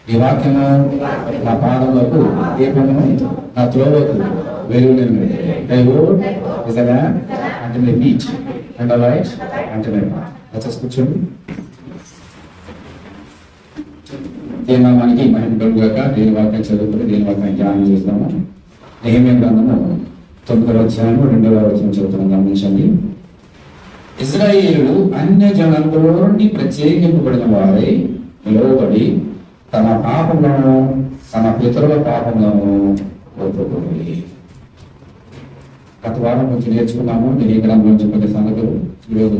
ఈ వాక్యము నా పాదములకు దీపము, నా త్రోవకు వెలుగును. Thy word is a lamp unto my feet and a light unto my path. దయచేసి కూర్చోండి. దేని మనకి మహిమ కలుగుగాక. దేని వాక్యం చదువుకుని దేని వాక్యాన్ని ధ్యానం చేస్తాము. నెహెమ్యా గ్రంథము 9వ అధ్యాయము 2వ వచనం చదువుతున్నాం, గమనించండి. ఇశ్రాయేలు అన్య జనులలో నుండి ప్రత్యేకింపబడిన వారై నిలవబడి తమ పాపములను తమ పితరుల పాపములను ఒప్పుకోవాలి. గత వారం కొంచెం నేర్చుకున్నాము. నెహెమ్యా గ్రంథం నుంచి కొన్ని సంగతులు, ఈరోజు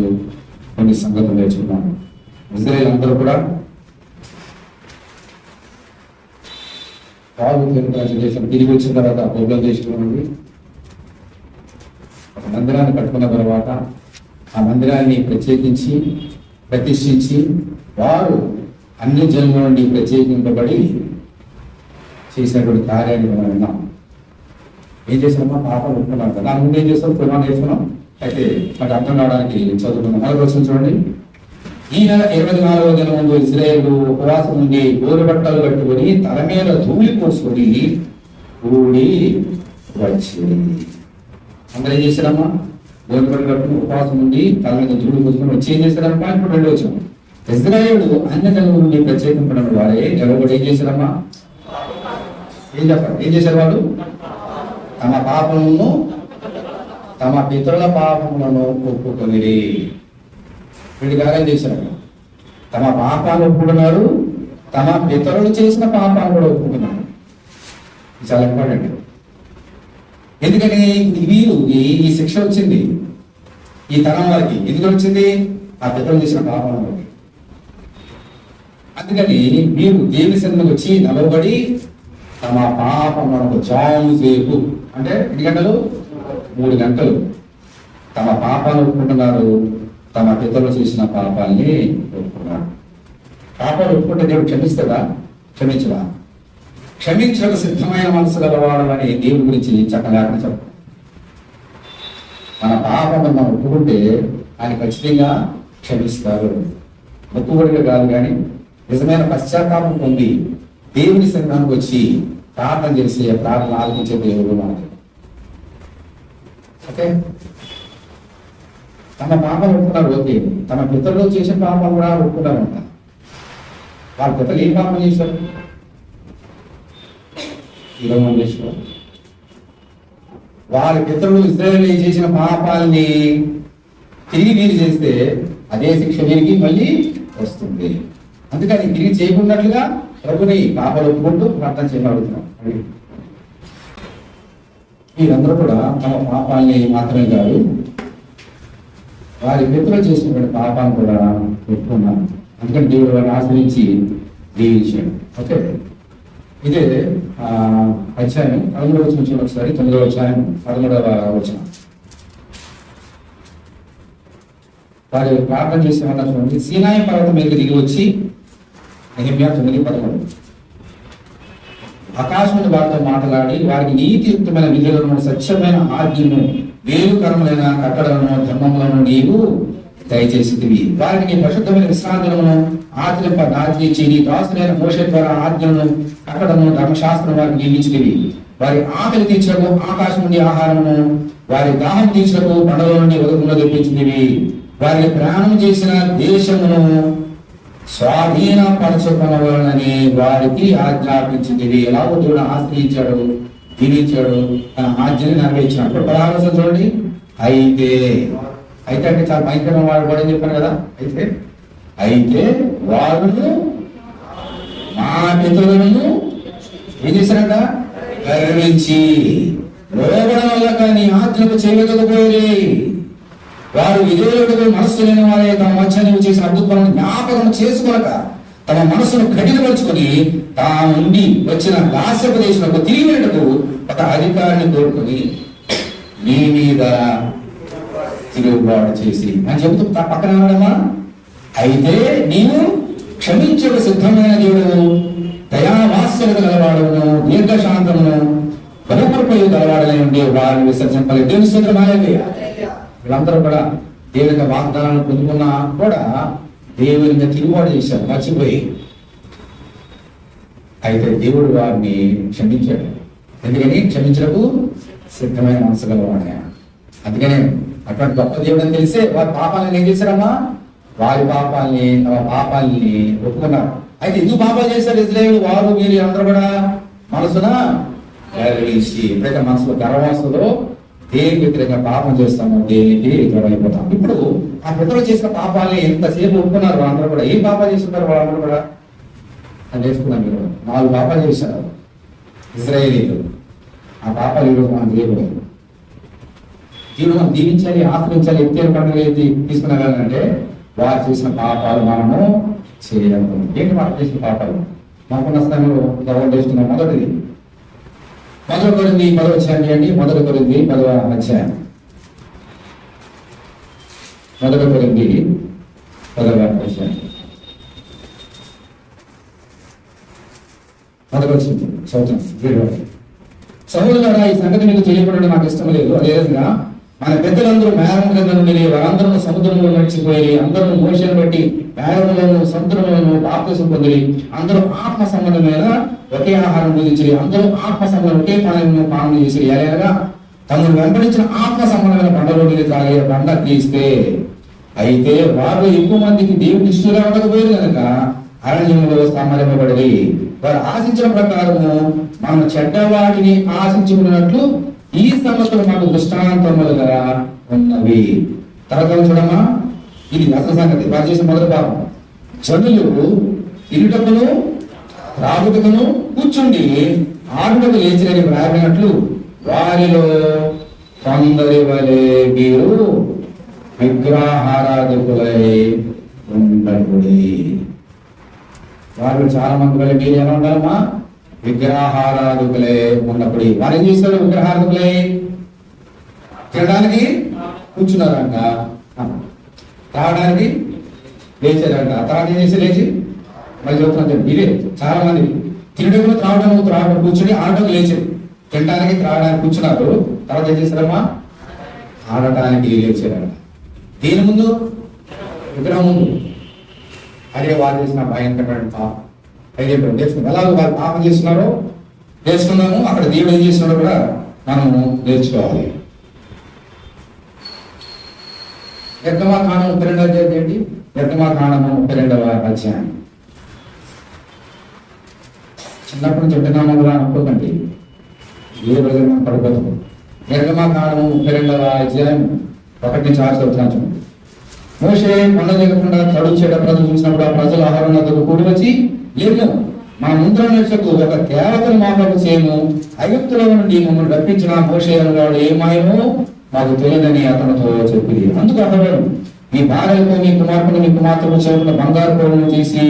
కొన్ని సంగతులు నేర్చుకున్నాము. ఇశ్రాయేలు అందరూ కూడా దేశం తిరిగి వచ్చిన తర్వాత బొబ్బల దేశంలో నుండి ఒక మందిరాన్ని కట్టుకున్న తర్వాత ఆ మందిరాన్ని ప్రత్యేకించి ప్రతిష్ఠించి వారు అన్ని జన్మల నుండి ప్రత్యేకింపబడి చేసినటువంటి కార్యాన్ని మనం విన్నాం. ఏం చేసామా? పాపం ఒప్పుకున్నాం కదా. దాని ముందు ఏం చేస్తాం? పురాణం నేర్చుకున్నాం. అయితే మరి అర్థం కావడానికి చదువుకున్నాం. 4వ వచనం చూడండి. ఈ నెల 24వ దినం ముందు ఇశ్రాయేలు ఉపవాసం నుండి గోరు బట్టలు కట్టుకొని తల మీద ధూళి పోసుకొని కూడి వచ్చి. అందరూ ఏం చేశారమ్మా? గోరు బట్టలు కట్టుకుని ఉపవాసం నుండి తల మీద ధూళి పోసుకొని వచ్చి ఏం చేశారమ్మా? ఇప్పుడు 2వ వచనం. ఇశ్రాయేలు అన్య జనుల నుండి ప్రత్యేకింపబడిన వారే నిలబడి ఏం చేశారమ్మా? ఏం చెప్పండి? ఏం చేశారు వాళ్ళు? తమ పాపములను తమ పితరుల పాపములను ఒప్పుకొనిరి. వీడి కార్యం చేశారు. తమ పాపాలు ఒప్పుకున్నారు, తమ పితరులు చేసిన పాపాలు కూడా ఒప్పుకున్నారు. చాలా ఇంపార్టెంట్. ఎందుకని వీరు ఈ శిక్ష వచ్చింది ఈ తరం వారికి. ఎందుకు వచ్చింది? ఆ పితరులు చేసిన పాపాల వరకు. అందుకని వీరు దేవుని సన్నిధికి వచ్చి నిలబడి తమ పాపములకు చావు సేపు, అంటే 2 గంటలు 3 గంటలు తమ పాపాలు ఒప్పుకుంటున్నారు, తమ పితరులు చేసిన పాపాలని ఒప్పుకున్నారు. పాపాలు ఒప్పుకుంటే దేవుడు క్షమిస్తాడా? క్షమించడా? క్షమించక సిద్ధమైన మనసు గలవాడు అని దేవుడి గురించి చక్కగా చెప్పు. మన పాపం మనం ఒప్పుకుంటే ఆయన ఖచ్చితంగా క్షమిస్తారు. ఒప్పుబడిగా కాదు, కానీ నిజమైన పశ్చాత్తాపం పొంది దేవుని సన్నిధానికి వచ్చి ప్రార్థన చేసే ప్రార్థన ఆలకించే దేవుడు మనకి. ఓకే, తమ పాపాలు ఒప్పుకున్నారు. ఓకే, తమ పితరులు చేసిన పాపాలు కూడా ఒప్పుకున్నారంట. వాళ్ళ పితరులు ఏం పాపం చేశారు? ఈరోజు దేశంలో వారి పితరులు ఇశ్రాయేలు చేసిన పాపాలని తిరిగి వీరు చేస్తే అదే శిక్ష వీరికి మళ్ళీ వస్తుంది. అందుకని తిరిగి చేయకున్నట్లుగా ప్రభుని పాపాలు ఒప్పుకుంటూ ప్రార్థన చేయగలుగుతున్నాం. వీరందరూ కూడా తమ పాపాలని మాత్రమే కాదు, వారి పితరులు చేసినటువంటి పాపాలను కూడా ఒప్పుకున్నారు. అందుకని దేవుడు వారిని ఆశ్రయించి దీవించాడు. ఓకే, ఇదే అధ్యాయం 13వ వచనం చూడండి ఒకసారి. 9వ అధ్యాయం 13వ వచనం. వారు ప్రార్థన చేసేమన్నా చూడండి. సీనాయి పర్వతం మీద దిగి వచ్చి నెహెమ్యా 9:13 ఆకాశముని వారితో మాట్లాడి వారికి నీతియుక్తమైన విధులను, సత్యమైన ఆజ్ఞను, వేరుకరములైన కట్టడలను, ధర్మములను నీవు దయచేసితివి. వారికి నీ పరిశుద్ధమైన విశ్రాంతులను ఆచరింప నార్చించి నీ దాసులైన మోషే ద్వారా ఆజ్ఞలను, కట్టడము, ధర్మశాస్త్రం వారికి నియమించితివి. వారి ఆకలి తీర్చకు ఆకాశం నుండి ఆహారమును, వారి దాహం తీర్చకు పండగ నుండి ఉదకమును తెప్పించితివి. వారికి ప్రయాణం చేసిన దేశమును స్వాధీనపరచుకునవలనని వారికి ఆజ్ఞాపించింది. ఎలాగో దేవుడు ఆశ్రయించాడు, దీవించాడు, తన ఆజ్ఞని నెరవేర్చాడు. ఇప్పుడు 16 చూడండి. అయితే అంటే చాలా భయంకరమైన వాడు కూడా చెప్పాను కదా. అయితే వారు మా పితరులను ఏం చేశారంట? గర్వించి లోబడం వల్ల కానీ ఆజ్ఞకు చేయలేకపోయి వారు విధేయులకు మనస్సు లేని వారే తమ మధ్య నువ్వు చేసిన అద్భుతాలను జ్ఞాపకం చేసుకోనక తమ మనసును కఠినపరుచుకొని తాము నుండి వచ్చిన దాస్యోపదేశులకు తిరిగి వెళ్ళటకు ఒక అధికారిని కోరుకొని నీ మీద తిరుగుబాటు చేసి అని చెబుతూ పక్కన అనడమా. అయితే నీవు క్షమించక సిద్ధమైన దేవుడు, దయావాస్యత గలవాడును, దీర్ఘశాంతమును, బలపరపై గలవాడనే ఉండే వారిని విసర్జింపలేదు. దేవుని స్తోత్రం. హల్లెలూయా. వీళ్ళందరూ కూడా దేవుని వాగ్దానాలను పొందుకున్నా కూడా దేవుని మీద తిరుగుబాటు చేశారు, మర్చిపోయి. అయితే దేవుడు వారిని క్షమించాడు. ఎందుకని? క్షమించడకు సిద్ధమైన మనసు గలవాడు. అందుకనే అటువంటి గొప్ప దేవుడు అని తెలిసే వారి పాపాలను ఏం చేశారమ్మా? వారి పాపాలని ఒప్పుకున్నారు. అయితే ఎందుకు పాపాలు చేశారు ఇజ్రాయేలు వారు మీరు అందరూ కూడా? మనసున ఎప్పుడైతే మనసులో గర్వమస్తుందో దేనికి వ్యతిరేకంగా పాపం చేస్తామో దేనికి గొడవైపోతాం. ఇప్పుడు ఆ పితరులు చేసిన పాపాలని ఎంతసేపు ఒప్పుకున్నారు వాళ్ళందరూ కూడా. ఏం పాపాలు చేస్తున్నారు వాళ్ళందరూ కూడా? అని చేసుకున్నాం. మీరు 4 పాపాలు చేశారు ఇజ్రాయేలీలు. ఆ పాపాలు ఈరోజు మనం చేయకూడదు. దేవుడు మనం దీవించాలి, ఆశ్రయించాలి, ఎత్తేరు పండుగ తీసుకున్నారంటే వారు చేసిన పాపాలు మనము చేయగలుగుతాం. ఏంటి మనం చేసిన పాపాలు? మనకున్న స్థానంలో ఎవరు చేస్తున్నాం? మొదటిది 1 కొరింథీ 10వ అధ్యాయం చేయండి. 1 కొరింథీ 10వ అధ్యాయం. 1 కొరింథీ 10వ అధ్యాయం. మొదలొచ్చింది సంవత్సరం. సహోదరులారా, ఈ సంగతి మీకు తెలియపడడం నాకు ఇష్టం లేదు. అదేవిధంగా మన పెద్దలందరూ మేఘం కింద నుండి వారందరూ సముద్రంలో నడిచిపోయి అందరూ మోషను బట్టి మేఘంలోను సముద్రంలోను బాప్తిసం పొంది అందరూ ఆత్మ సంబంధమైన ఒకే ఆహారం భుజించి అందరూ ఆత్మ సంబంధం ఒకే పానం చేసి ఎలాగా తమను వెంబడించిన ఆత్మ సంబంధమైన పంటలోకి తాగే పంట తీస్తే అయితే వారు ఎక్కువ మందికి దేవుడి ఇష్టంగా ఉండకపోయారు కనుక అరణ్యంలో సంహరింపబడి వారు ఆశించిన ప్రకారము మనం చెడ్డవాటిని ఆశించుకున్నట్లు ఈ సంవత్సరం మాకు దృష్టాంతములుగా ఉన్నవి. తర్వాత చూడమ్మా, ఇది అసలు సంగతి. వారు చేసిన మొదటి భాగం. జనులు తిరుగుటకును రాగుటకును కూర్చుండి ఆరుటకు లేచినని వ్రాయినట్లు వారిలో కొందరి వలె మీరు విగ్రహారాధకులై ఉండకుడి. వారు చాలా మంది వల్ల మీరు ఎలా ఉండాలమ్మా? విగ్రహారాధకులే ఉన్నప్పుడు. వారు ఏం చేస్తారు? విగ్రహారాధకులే తినడానికి కూర్చున్నారంట, తాగడానికి లేచారంట. తర్వాత ఏం చేసి లేచి మళ్ళీ చెప్తున్నారు మీరే చాలా మంది తినడం త్రాగడం కూర్చుని ఆడటం లేచారు. తినడానికి త్రాగడానికి కూర్చున్నారు. తర్వాత ఏం చేశారమ్మా? ఆడటానికి లేచారంట. దేని ముందు? విగ్రహం ముందు. అదే వారు చేసిన భయంకరమైన పాపం. అయితే ఎలాగో వారు పాపం చేస్తున్నారో నేర్చుకున్నాము. అక్కడ దేవుడు ఏం చేస్తున్నాడో కూడా మనము నేర్చుకోవాలి. నిర్గమకాండం 32వ అధ్యాయం ఏంటి? నిర్గమకాండము 32వ అధ్యాయం. చిన్నప్పటి నుంచి వింటున్నాము కూడా అనుకోకండి, ఏ రోజు మనం పడిపోతాము. నిర్గమకాండము 32వ అధ్యాయం 1 నుంచి 6 చదువుతున్నాను. మోషే కొండ దిగకుండా తడుచేట ప్రజలు చూసినప్పుడు ఆ ప్రజలు ఆహారం కూడి వచ్చి లేదు మన ముందు నడుచకు ఒక కేవలం మాకు చేయము, ఐగుప్తులో నుండి మమ్మల్ని రప్పించిన మోషే అనేవాడు ఏమాయమో మాకు తెలియదని అతనితో చెప్పింది. అందుకు అతడు మీ భార్యకు మీ కుమార్తెను మీ కుమార్తెకు చెవుల బంగారు పోగులను తీసి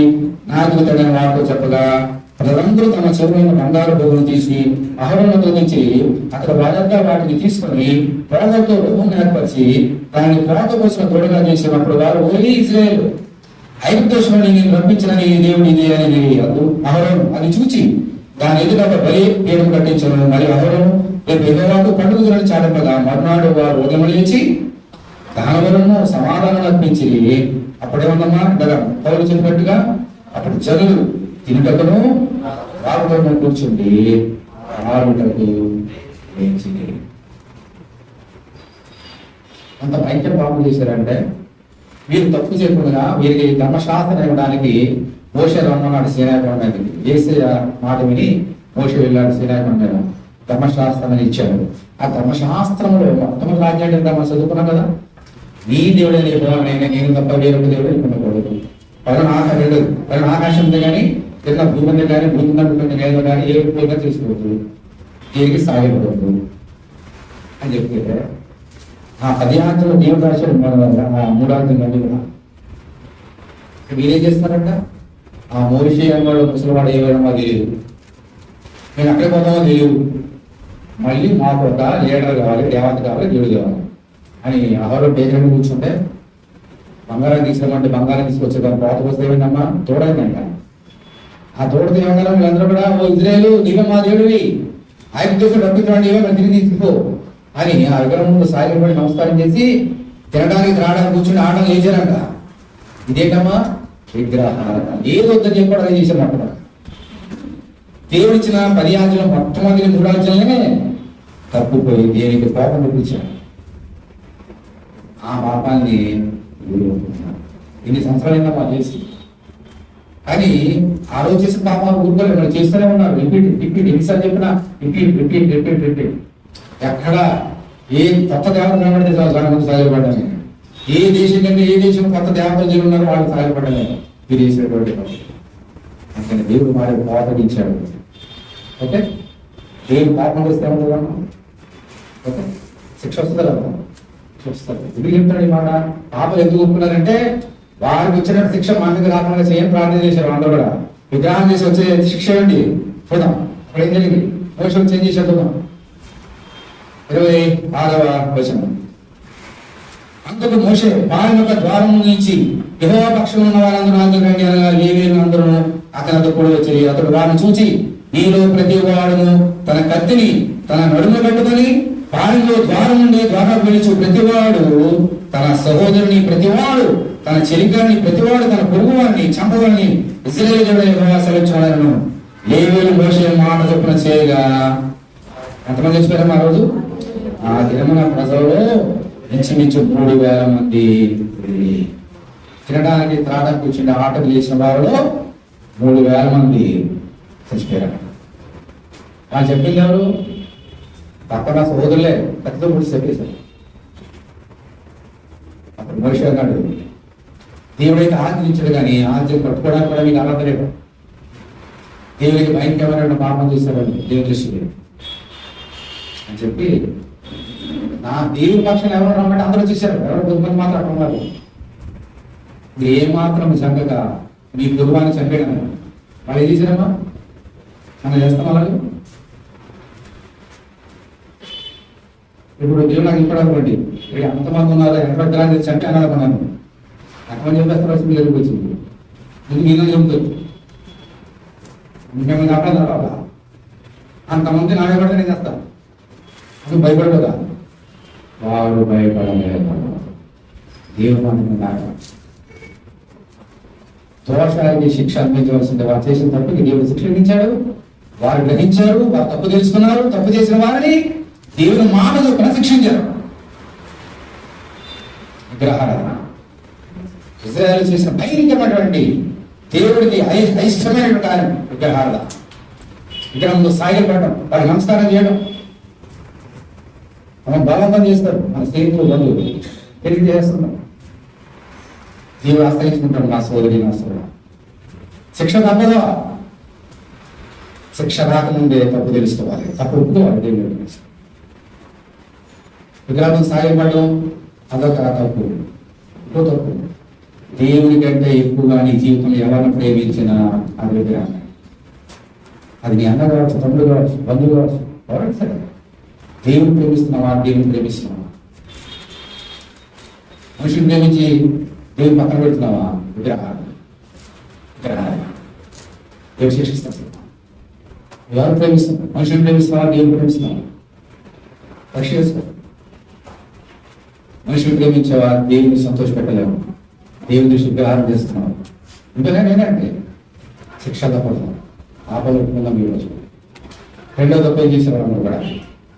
నాకు తగిన వాటితో చెప్పగా ప్రజలందరూ తమ చెవులైన బంగారు పోగులను తీసి అహరోనుతో నుంచి అతడు బాధ్యతగా వాటిని తీసుకుని పొడగలతో రూపం ఏర్పరిచి దాన్ని పోత కోసం తోడుగా చేసినప్పుడు వారు ఓలీ ఇజ్రాయేలు ఐగుప్తు దేశంలో నేను రప్పించిన దేవుడు ఇది అని అహరోను అది చూచి దాని ఎదుట బలి పీఠం కట్టించను. మరియు అహరోను రేపు ఎదురాకు పండుగ గురించి చాటపగా మరునాడు వారు ఉదయం లేచి దాని వలన సమాధానం అర్పించి అప్పుడేమన్నా పౌలు చెప్పినట్టుగా అప్పుడు జనులు తినుటకును రాగుటను కూర్చుండి ఆరుటకు లేచి. అంత భయంకర పాపం చేశారంటే వీరు తప్పు చేయకుండా వీరికి ధర్మశాస్త్రం ఇవ్వడానికి మోషే రమ్మన్నాడు సీనాయకుడి మీదకి. యేసయ్య మాట విని మోషే వెళ్ళాడు సీనాయకుడి మీద. ధర్మశాస్త్రం అని ఇచ్చాడు. ఆ ధర్మశాస్త్రంలో మొత్తం రాజ్యాన్ని మనం చదువుకున్నాం కదా. నీ దేవుడే నేను తప్ప వేరొక దేవుడు ఉండకూడదు. పైన ఆకాశం ఉంది కానీ కింద భూమి ఉంది కానీ భూమి నడుపుతుంది లేదు కానీ ఏ విధంగా తీసుకోవద్దు, దేనికి సాగకూడదు అని చెప్తే ఆ 10 ఆజ్ఞలు దేవుడు రాశాడు. ఆ 3 ఆజ్ఞలు కూడా మీరేం చేస్తున్నారంట? ఆ మోషే అన్నవాడు ముసలివాడు ఏమైనా మాకు తెలియదు, నేను అక్కడికి పోతామో తెలియదు, మళ్ళీ మాకు ఒక లీడర్ కావాలి, దేవత కావాలి, దేవుడు కావాలి అని అహరోను పేరు కూర్చుంటే బంగారం తీసుకురమ్మంటే బంగారం తీసుకొచ్చే దాని పోత వస్తే ఏమైందమ్మా? తోడైందంట. ఆ తోడు దేవగాలం వీళ్ళందరూ కూడా ఓ ఇజ్రాయేలు నీవే మా దేవుడివి, ఆయన చేసిన డబ్బులు ఏమో తిరిగి తీసుకో అని ఆ విగ్రహం ముందు సాగిపడి నమస్కారం చేసి తినడానికి రావడానికి కూర్చుని ఆడడం లేచారంట. ఇదేంటమ్మా? విగ్రహారాధన. ఏదో వద్దని చెప్పాడు అది చేసామంట. దేవుడు ఇచ్చిన 10 ఆజ్ఞలు మొట్టమొదటి 3 ఆజ్ఞలనే తప్పుపోయి దేవునికి కోపం తెప్పించాడు. ఆ పాపాన్ని ఇన్ని సంవత్సరాలైనా వాళ్ళు చేసి, కానీ ఆ రోజు చేసిన పాపాలు ఊరుకోలేదు, మనం చేస్తూనే ఉన్నారు. రిపీట్ ఎన్నిసార్లు చెప్పినా రిపీట్. ఎక్కడ ఏ కొత్త దేవత కనబడితే చాలా మంది సహాయపడ్డాను. ఏ దేశం కంటే ఏ దేశం కొత్త దేవతలు ఉన్నారో వాళ్ళు సహాయపడ్డాను. మీరు చేసినటువంటి అందుకని దేవుడు మరి కోపగించాడు. ఓకే, దేవుడు పాపం చేస్తే ఏమవుతుందమ్మా? ఓకే, శిక్ష వస్తుందా? వస్తుంది. ఎందుకు చెప్తాడు ఈ మాట? పాపలు ఎందుకు ఒప్పుకున్నారంటే వారికి వచ్చిన శిక్ష మా మీద రాకుండా చేయని ప్రార్థన చేశారు. అందరూ కూడా విగ్రహం చేసి వచ్చే శిక్ష ఏంటి చూద్దాం. అక్కడ ఏం జరిగింది? మోషం వచ్చి ఏం చేశారు చూద్దాం. 26వ వచనం. అందుకు మోషే వారి యొక్క ద్వారం నుంచి యెహోవా పక్షంలో ఉన్న వారందరూ అందరూ రండి అనగా లేవీయులు అందరూ అతనితో కూడా వచ్చి అతడు వారిని చూచి, నీలో ప్రతి వాడును తన కత్తిని తన నడుము పెట్టుకొని వారిలో ద్వారం నుండి ద్వారా పిలుచు ప్రతివాడు తన సహోదరుని, ప్రతివాడు తన చెలికాన్ని, ప్రతివాడు తన పొరుగువాడిని చంపవాడిని ఇశ్రాయేలు యెహోవా సెలవిచ్చుచున్నాడను. లేవీయులు మోషే మాట చొప్పున చేయగా ఎంతమంది చచ్చిపోయారు ఆ రోజు? ఆ దినమున ప్రజల్లో ఇంచుమించు 3,000 మంది. తినడానికి త్రాడానికి కూర్చుంటే ఆటలు చేసిన వారిలో 3,000 మంది చచ్చిపోయారు. వాళ్ళు చెప్పింది ఎవరు? పక్కన సహోదరులే కత్తితో పొడిచి చెప్పేశారు. అప్పుడు మోషే అన్నాడు, దేవుడైతే ఆజ్ఞించాడు కానీ ఆజ్ఞ పట్టుకోవడానికి కూడా మీకు అర్హత లేదు. దేవుడికి భయంకరమైన పాపం చేశాడు దేవుడి దృష్టికి అని చెప్పి, నా దేవుడి పక్షాన్ని ఎవరు రమ్మంటే అందరూ వచ్చేసారు. ఎవరు కొంతమంది మాత్రం అక్కడ ఉన్నారు. మీరు ఏమాత్రం చంకగా మీ కుటుంబాన్ని చంపేయడం వాళ్ళు ఏం చేశారమ్మా? మనం చేస్తాం అలాగే. ఇప్పుడు దేవుడు నాకు ఇప్పుడు అనుకోండి, అంతమంది ఉన్నారు, ఎక్కడ చంపాను అనుకున్నాను. ఎంతమంది చెప్పేస్తారు అసలు దగ్గరికి వచ్చింది. ముందు నేను చెబుతాను, ఇంకేమైనా అర్థం రావాలా? అంతమంది నా ఎవరితో నేను చేస్తాను. అది భయపడదా? వాడు భయపడలేదు. దేవుడు దోషానికి శిక్ష అందించవలసింది. వారు చేసిన తప్పుకి దేవుడు శిక్ష విధించాడు. వారు గ్రహించారు, వారు తప్పు తెలుసుకున్నారు. తప్పు చేసిన వారిని దేవుడు మాట చొప్పున శిక్షించారు. విగ్రహారాధన ఇశ్రాయేలు చేసిన భయంకరమైనటువంటి దేవుడికి అయిష్టమైన కార్యం విగ్రహారాధన. విగ్రహంలో సాగిపడడం, వారికి నమస్కారం చేయడం. మనం బలవంతం చేస్తారు, మన స్నేహితులు బంధువులు తెలియజేస్తున్నాం. దేవుడు ఆశ్రయించుకుంటాడు, నా సోదరి నా సోదరు. శిక్ష తప్పదా? శిక్ష రాకముందే తప్పు తెలుసుకోవాలి, తప్పు ఒప్పుకోవాలి. దేవుడు విగ్రహం సాయపడడం అదొక తప్పు. ఇంకో తప్పు, దేవుడి కంటే ఎక్కువగా నీ జీవితంలో ఎవరిని ప్రేమించినా అది విగ్రహం. అది నీ అన్న కావచ్చు, తమ్ముడు కావచ్చు, బంధువు కావచ్చు, ఎవరైనా సరే. దేవుని ప్రేమిస్తున్నావా? దేవుని ప్రేమిస్తున్నావా? మనుషుని ప్రేమించి దేవుని పక్కన పెడుతున్నావా? విగ్రహాలు దేవుడు శిక్షిస్తాడు. ఎవరు ప్రేమిస్తున్నారు? మనుషుని ప్రేమిస్తున్నావా? దేవుని ప్రేమిస్తున్నావా? పరీక్ష చేసుకో. మనుషుని ప్రేమించావా? దేవుని సంతోష పెట్టలేము. దేవుని దృష్టి విగ్రహారం చేస్తున్నావు. ఇంకా నేనంటే శిక్ష తప్పదు. ఆపలుకుందాం ఈరోజు. రెండో తప్పు ఏం చేసేవాళ్ళం కూడా.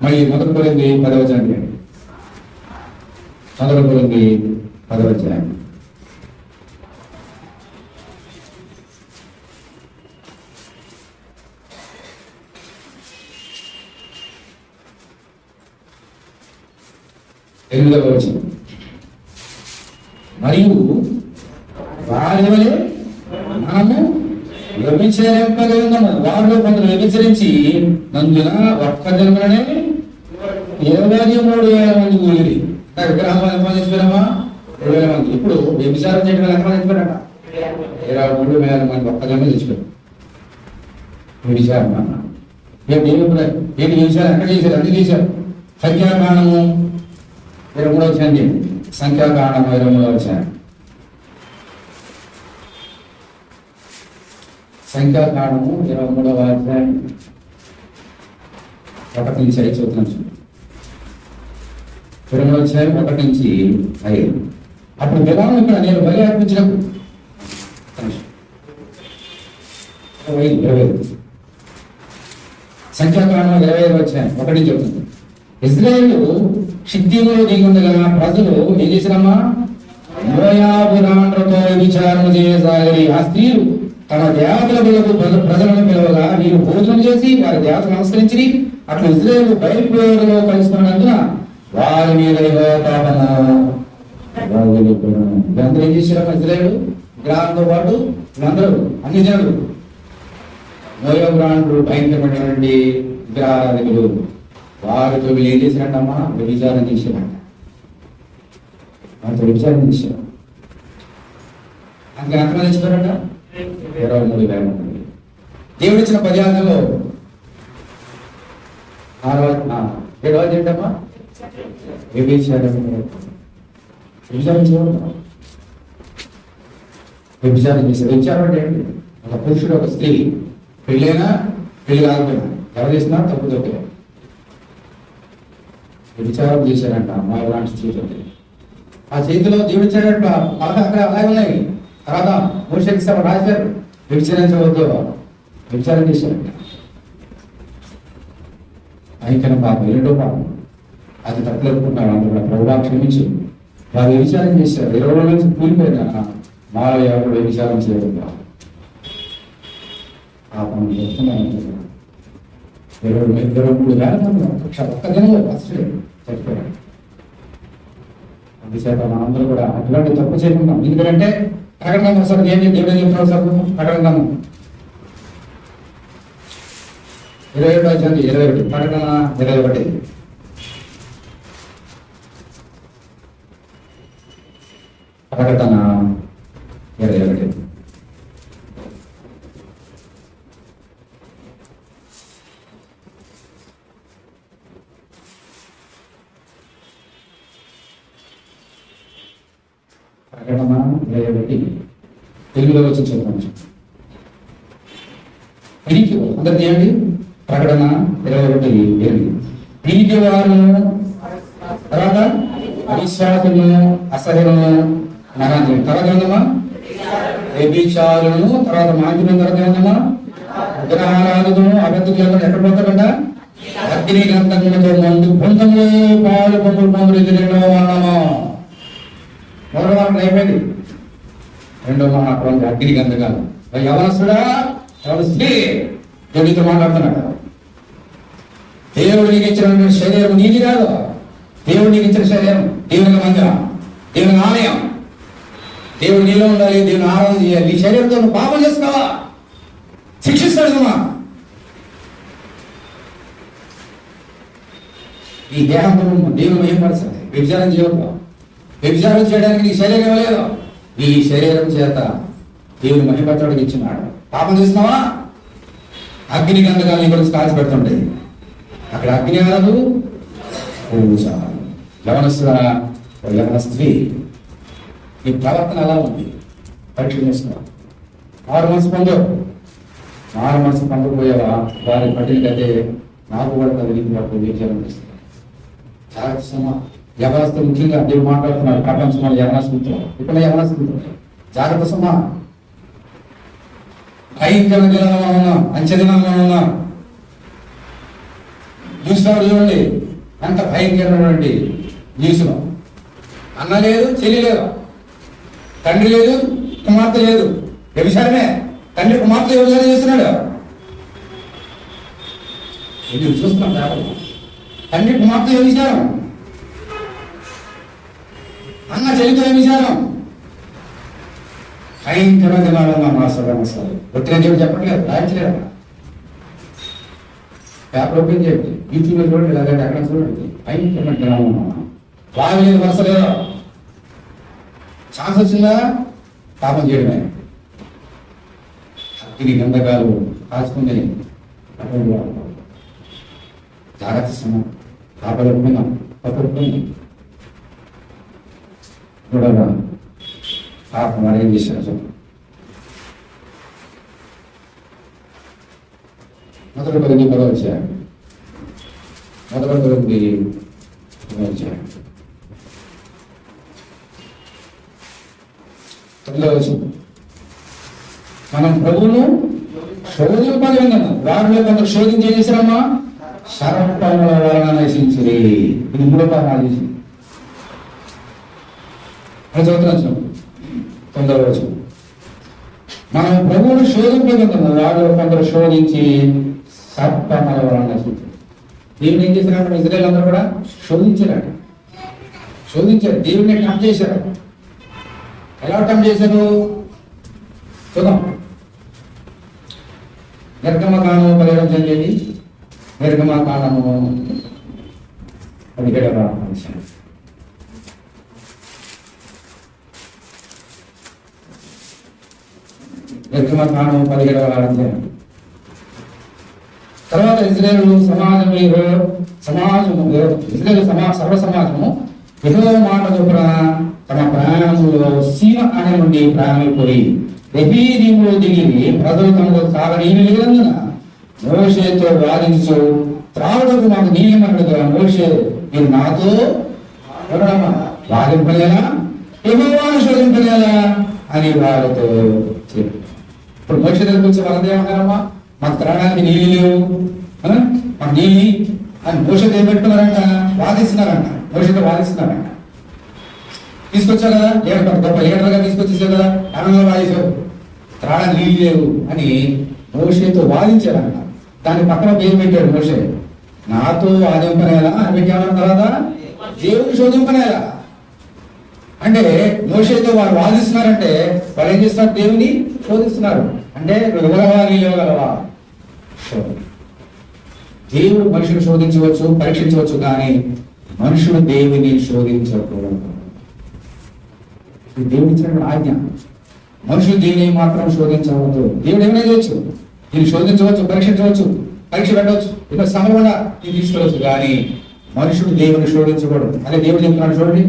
మళ్ళీ మొదటి పోయింది 10వ అధ్యాయం. మొదటి పోయింది 10వ అధ్యాయం. ఎనిమిదవ వచనం. మరియు వారి వలె మనము వ్యభిచరింపగలిగినాము. వారిలో కొందరు వ్యభిచరించి నందున ఒక్క జన్మలోనే 23,000 మంది కూలిరి. విగ్రహం ఎంతమంది చచ్చిపోయామా? 20,000 మంది. ఇప్పుడు వ్యభిచారం చేయడం వల్ల ఎంతమంది చచ్చిపోయారట? 23,000 మంది ఒక్క జన్మ చచ్చిపోయారు. వ్యభిచారం అన్న ఏంటి? వ్యభిచారం ఎక్కడ చేశారు? అన్ని చేశారు. సంఖ్యాకాండము 23వ అధ్యాయం. సంఖ్యాకాండము 23వ అధ్యాయం. సంఖ్యాకాండము 23వ అధ్యాయం 1 నుంచి 5 చూద్దాం. 23వ అధ్యాయం 1 నుంచి 5. అప్పుడు బిలాము ఇక్కడ నేను బలి అర్పించినప్పుడు 20. సంఖ్యాకాండం 25 వచ్చాయి 1 చెప్తుంది. ఇజ్రాయేల్ షిత్తీములో దిగి ఉండగా ప్రజలు ఏం చేసిరమ్మా, మోయాబు రాండ్రతో విచారణ చేయసాగి ఆ స్త్రీలు తమ దేవతల ప్రజలను పిలవగా వీరు భోజనం చేసి వారి దేవతలు నమస్కరించి అట్లా ఇజ్రాయేల్ బయలుపేరులో కలుసుకున్నందున వారి మీద వీళ్ళందరూ ఏం చేశారు, ఇజ్రాయేల్ గ్రామంతో పాటు వీళ్ళందరూ అన్ని జనులు మోయాబు రాండ్రు భయంకరమైనటువంటి విగ్రహారాధికులు వారితో వీళ్ళు ఏం చేశారంటమ్మా, వ్యభిచారం చేశారంట. వారితో వ్యభిచారం చేశారు. అందుకని ఎంతమంది తెచ్చుకోరంట, 23,000 మంది. దేవుడు ఇచ్చిన 10 ఆజ్ఞల్లో 7వ ఏంటమ్మా, వ్యభిచారం చేయడం. వ్యభిచారం చేశారు. వ్యభిచారం అంటే ఏంటి, ఒక పురుషుడు ఒక స్త్రీ పెళ్ళైనా పెళ్లి కాకపోయినా ఎవరు చేసినా తప్పు తప్పే వ్యభిచారం చేశారంట. అమ్మాయి లాంటి స్త్రీతో ఆ చేతిలో దేవుడు ఇచ్చాడంట అక్కడ అలాగే ఉన్నాయి. తర్వాత మోషేకి రాశారు వ్యభిచరించవద్దు, వ్యభిచారం చేశారంట. భయంకర పాపం, 2వ పాపం. అది తప్పులుకుంటున్నారు. అందరూ కూడా ప్రభువా క్షమించి వారు వ్యభిచారం చేశారు. 20 రోజుల నుంచి కూలిపోయినా మాలో ఎవరు వ్యభిచారం చేయడం పాపం చెప్తున్నాను. 23,000 ఒక్క దినంలో ఫస్ట్ చచ్చిపోయారు. అందుచేత మనందరూ కూడా అటువంటి తప్పు చేయకుంటాం. ఎందుకంటే ప్రకటన సార్ ఏం దేవుడు చెప్తున్నాడు సార్, ప్రకటన 21 ప్రకటన 21 ప్రకటన 21 ప్రకటన 21 తెలుగులో వచ్చి చదువుతాను. పిరికి అందరు చేయండి. ప్రకటన 21 పిరికి వారు, తర్వాత అవిశ్వాసులను, అసహ్యులను, నరాంతులు, తర్వాత ఏందమ్మా వ్యభిచారులను, తర్వాత మాంద్యులను, తర్వాత ఏందమ్మా విగ్రహారాధకులను, అబద్ధికులను ఎక్కడ పోతారంట, అగ్ని గంధములతో మందు బృందంలో పాలు పొందులు ఎదురైన వాళ్ళము. మొదటి వారం అయిపోయింది. 2వ వారం అగ్ని గంధకాలు. యవనస్తుడా, యవనస్తుడి దేవుడితో మాట్లాడుతున్నాడు. దేవుడు నీకు ఇచ్చిన శరీరం నీది కాదు. దేవుడు నీకు ఇచ్చిన శరీరం దేవునికి మందిరం, దేవునికి ఆలయం. దేవుడు నీలో ఉండాలి, దేవుని ఆరాధన చేయాలి. నీ శరీరంతో నువ్వు పాపం చేసుకోవా, శిక్షిస్తాడు సుమా. ఈ దేహంతో దేవుని మహిమపరచాలి. వ్యభిచారం చేయవద్దు. వ్యభిచారం చేయడానికి నీ శరీరం లేదు. ఈ శరీరం చేత దేవుని మహిమపరచడానికి ఇచ్చినాడు. పాపం చేస్తున్నావా, అగ్ని గంధకాలు నీ గురించి కాల్చి పెడుతుంటాయి. అక్కడ అగ్ని అనదు, యవన స్త్రీ ఈ ప్రవర్తన ఎలా ఉంది పరీక్ష చేస్తున్నావా. 6 months పొందకపోయావా, వారి పట్టినకైతే నాకు కూడా కలిగి వాటిని వ్యభిచారం చేస్తున్నారు. చాలా ఇష్టమా యవనస్తులు, ముఖ్యంగా దేవుడు మాట్లాడుతున్నారు ప్రపంచంలో యవనస్తులతో. ఇక్కడ యవనస్తులతో జాగ్రత్త సుమా. భయంకర దినంలో ఉన్నాం, అంచె దినంలో ఉన్నాం. చూసినప్పుడు చూడండి ఎంత భయంకరమైనటువంటి న్యూస్లో. అన్న లేదు, చెల్లి లేదు, తండ్రి లేదు, కుమార్తె లేదు. వ్యభిచారమే. తండ్రి కుమార్తె వ్యభిచారం చేస్తున్నాడు. ఇది చూస్తున్నాం పేపర్లో. తండ్రి కుమార్తె వ్యభిచారం, అన్న చెల్లితో వ్యభిచారం. భయంకర దినాలన్నా మాసాలు వచ్చిన దేవుడు చెప్పట్లేదు, రాయించలేదు. పేపర్ ఓపెన్ చేయండి, యూట్యూబ్లో చూడండి, లేదంటే అక్కడ చూడండి. భయంకరమైన దినాలన్నా బాగా లేదు, వరుస లేదా. ఛాన్స్ వచ్చిందా పాపం చేయడమే. అగ్ని గంధకాలు కాచుకుని జాగ్రత్త సమయం కాపాడుకున్నాం. పట్టుకుని చూడగా పాపం మరి ఏం చేశారు. మొదటి 10 వచ్చారు. మొదటి 10 వచ్చారు. 10 మనం ప్రభువును శోధింపని విన్నాను. వారిలో కొందరు శోధించి ఏం చేశారమ్మా? సర్పముల వలన నశించిరి. ఇది 3వ పాఠం చేసింది. అది చదువుతున్నాం తొందరగా వచ్చు. మనం ప్రభువును శోధింపగలము. వారిలో కొందరు శోధించి సర్పముల వలన నశించారు. దేవుని ఏం చేశారంటే ఇజ్రాయేల్ అందరూ కూడా శోధించారు. దేవుడిని టెంప్ట్ చేశారు. ఎలా టెంప్ట్ చేశారు చూద్దాం. నిర్గమకాండము 17వ చదివేది. నిర్గమకాండము 17వ అధ్యాయం. నిర్గమకాండము 17వ అధ్యాయం. తర్వాత ఇజ్రాయేలు సర్వ సమాజము యెహోవా మాట చొప్పున తమ ప్రయాణంలో సీమ అనే నుండి ప్రయాణమైపోయి రెఫీదీములో దిగి ప్రజలు తమకు తాగనీళ్ళు లేనందున మోషేతో వాదించు, త్రాగుటకు మాకు నీళ్ళమన్నట్టుగా మోషే మీరు నాతో వాదింపలేలా, యెహోవాను శోధింపలేలా అని వారితో చెప్పి. ఇప్పుడు మోషే దగ్గరికి వచ్చి వాళ్ళది ఏమన్నారమ్మా? మాకు త్రాగడానికి నీళ్ళు లేవు, మాకు నీళ్ళు అని మోషే పెట్టుకున్నారంట, వాదిస్తున్నారంట. మోషేతో వాదిస్తున్నారంట. తీసుకొచ్చావు కదా, గొప్ప లీడర్గా తీసుకొచ్చేసావు కదా, ఆనందంగా వాదించావు, త్రాగడానికి నీళ్ళు లేవు అని మోషేతో వాదించారంట. దాని పక్కన పేరు పెట్టాడు మోషే, నాతో వాదింపనేలా అని పెట్టామన్న తర్వాత దేవుని శోధింపనేలా. అంటే మోషేతో వారు వాదిస్తున్నారంటే వారు ఏం చేస్తున్నారు? దేవుని శోధిస్తున్నారు. అంటే నువ్వు ఇవ్వగలవా, నీళ్ళు ఇవ్వగలవా? దేవుడు మనుషులు శోధించవచ్చు, పరీక్షించవచ్చు, కానీ మనుషులు దేవుని శోధించకూడదు. దేవుడు ఇచ్చినటువంటి ఆజ్ఞ. మనుషులు దీన్ని మాత్రం శోధించవద్దు. దేవుడు ఏమైనా చేయొచ్చు, దీన్ని శోధించవచ్చు, పరీక్షించవచ్చు, పరీక్ష పెట్టవచ్చు, ఏదో శ్రమ కూడా దీన్ని తీసుకోవచ్చు, కానీ మనుషుడు దేవుని శోధించకూడదు. అదే దేవుడు చెప్తున్నాడు చూడండి.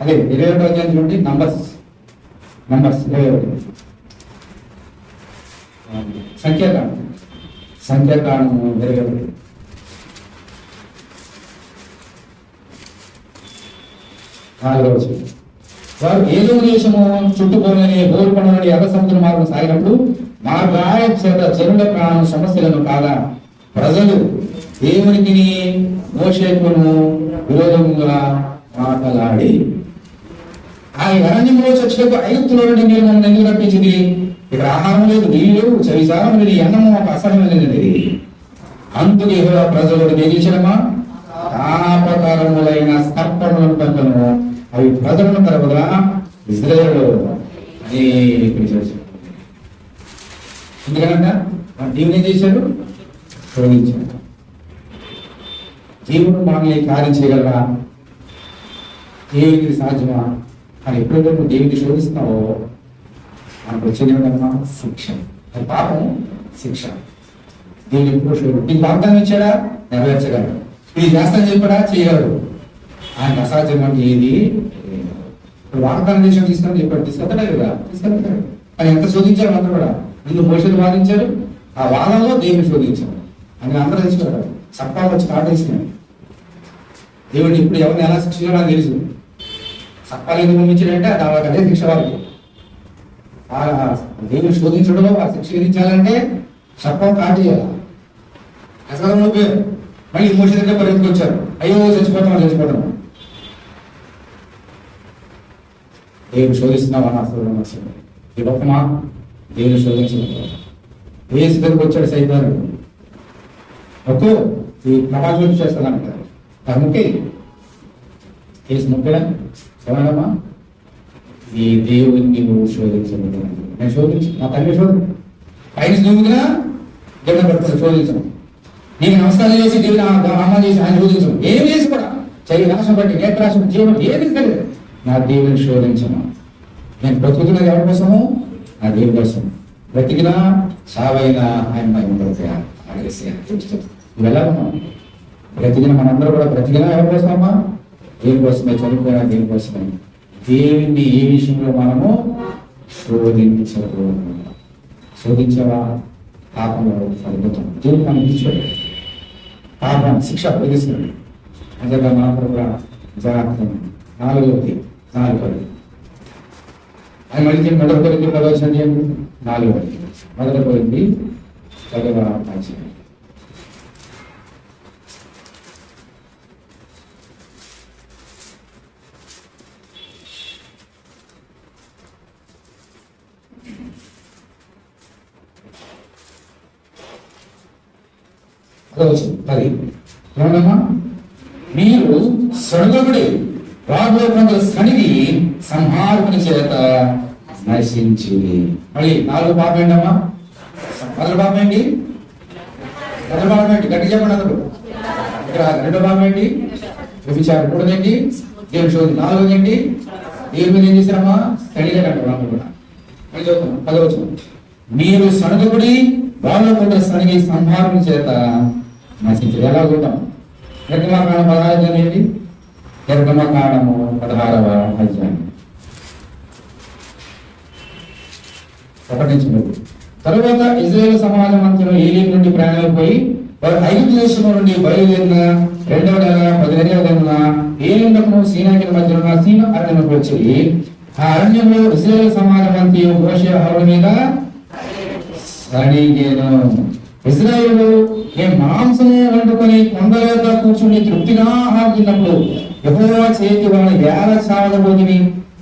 అదే 21వ అధ్యాయం నుండి నంబర్స్ 21 సంఖ్యాకాండము 21. వారు ఏదో దేశము చుట్టుకోని బోరుకొండని ఎర్ర సముద్ర మార్గం సాగినప్పుడు మార్గాయ చేత చెరువుల ప్రాణం సమస్యలను కాగా ప్రజలు దేవునికి మోషేకును విరోధంగా మాట్లాడి ఆ అరణ్యంలో చచ్చులకు ఐగుప్తులో నుండి మీరు మమ్మల్ని ఎందుకు రప్పించింది? ఇక్కడ ఆహారం లేదు, నీళ్ళు లేవు, చవిసారం లేదు, అన్నము ఒక అసహ్యమైనది. అందుకు యెహోవా ప్రజలకు తెలియచడమా నానా ప్రకారములైన సర్పములను పంపను, అవి ప్రజలను తరపుగా ఇజ్రాయేలు ఎందుకంట దేవుని ఏం చేశాడు? శోధించాడు. దేవుడు మనల్ని కార్యం చేయగలరా? దేవునికి సాధ్యమా అని ఎప్పుడైతే నువ్వు దేవుడిని శోధిస్తున్నావో మనకు వచ్చేది ఏమిటమ్మా? శిక్ష. అది పాపం, శిక్ష. దేవుడు ఎప్పుడు శోధి నీకు వాగ్దానం ఇచ్చాడా? నెరవేర్చగలడు. ఇది చేస్తానని చెప్పాడా? చేయగలడు. ఆయన అసాధ్యం అంటే ఏది? ఇప్పుడు వాగ్దానం దేశం తీసుకొని చెప్పాడు, తీసుకెళ్తాడా కదా? తీసుకెళ్తాడు. కానీ ఎంత శోధించారు అందరూ కూడా. నిన్ను మోషేలు వాదించారు, ఆ వాదంలో దేవుని శోధించారు అని అందరూ తెలుసుకోవాలి. సప్తాలు వచ్చి కాటేసినాడు. దేవుడు ఇప్పుడు ఎవరిని ఎలా శిక్షించాలో నాకు తెలుసు. సప్తాలు ఎందుకు పంపించాడంటే అది అదే శిక్ష వారికి. దేవుని శోధించడంలో వారు శిక్ష విధించాలంటే సప్పం కాటేయాలి. అసలు పేరు మళ్ళీ మోషే దగ్గర పరిగెత్తుకు వచ్చారు. అయ్యో చచ్చిపోతాం. దేవుని శోధిస్తున్నావా? అసలు ఈ గొప్పమా? దేవుని శోధించడం. ఏసు దగ్గరకు వచ్చాడు సైతాను. ఒక్కో ఈ ప్రమాదం చేస్తానంటారు. అది ముక్కే ఏసు ముక్కడా? ఏమన్నామా? ఈ దేవుణ్ణి నువ్వు శోధించలేదు. నేను శోధించు, నా తల్లి శోధన పైన దూకుతున్నా దేవుని పడుతుంది. శోధించను. నేను నమస్కారం చేసి దేవుని అమ్మ చేసి ఆయన శోధించను. ఏం చేసి కూడా చైలి నాశం బట్టి నేత్రాశం జీవనం ఏది తెలియదు. నా దేవుని శోధించను. నేను బ్రతుకుతున్నది ఎవరి కోసము? నా దేవుని కోసం. బ్రతికినా సావైనా ఆయన మహిమపడతాయా అడిగేసి నువ్వు ఎలా ఉన్నావు? బ్రతికిన మనందరూ కూడా బ్రతికినా ఎవరి కోసమమ్మా? దేనికోసమే. చనిపోయినా దేనికోసమే. దేవుణ్ణి ఏ విషయంలో మనము శోధించకూడదు. శోధించవా? పాపంలో ఫలితం దేవుడు మనకి ఇచ్చాడు. పాపం శిక్ష విధిస్తున్నాడు. అంతేగా మనం కూడా జాగ్రత్త. 4వ 4 మళ్ళీ మొదటి కొరింథీ 4 మొదటి కొరింథీ 10 10 ఏమన్నా, మీరు సొడగబడి రాబోయే కొందరు సనిగి సంహారకుని చేత నశించి. మళ్ళీ 4 పాపం ఏంటమ్మా? మొదటి పాపం ఏంటి? మొదటి పాపం ఏంటి? గట్టి చెప్పండి అందరూ. రెండో పాపం ఏంటి? వ్యభిచారం. మూడోదేంటి? దేవుని శోధన. 4వది ఏంటి? దేవుని మీద ఏం చేశారమ్మా? సనిగారంట. మళ్ళీ చదువుతాం 10వ. మీరు సొడగబడి రాబోయే కొందరు సనిగి సంహారకుని చేత నశించారు. ఎలా చూద్దాం? నిర్గమకాండం 16 ఏంటి? నిర్గమకాండము 16వ అధ్యాయం 1 నుంచి 3. తరువాత ఇజ్రాయేలు సమాజం అంతా ఏలీం నుండి ప్రయాణం పోయి వారు ఐగుప్తు దేశం నుండి బయలుదేరిన 2వ నెల 15వ దినాన ఏలీమునకు సీనాయికి మధ్య ఉన్న సీను అరణ్యముకు వచ్చి ఆ అరణ్యంలో ఇజ్రాయేలు సమాజం అంతా మోషే అహరోను మీద సణిగెను. ఇశ్రాయేలు మేము మాంసము వండుకొని కొండలేక కూర్చుని తృప్తిగా ఆహారతిన్నప్పుడు యెహోవా చేతి వారిని వేల సావదబోతిని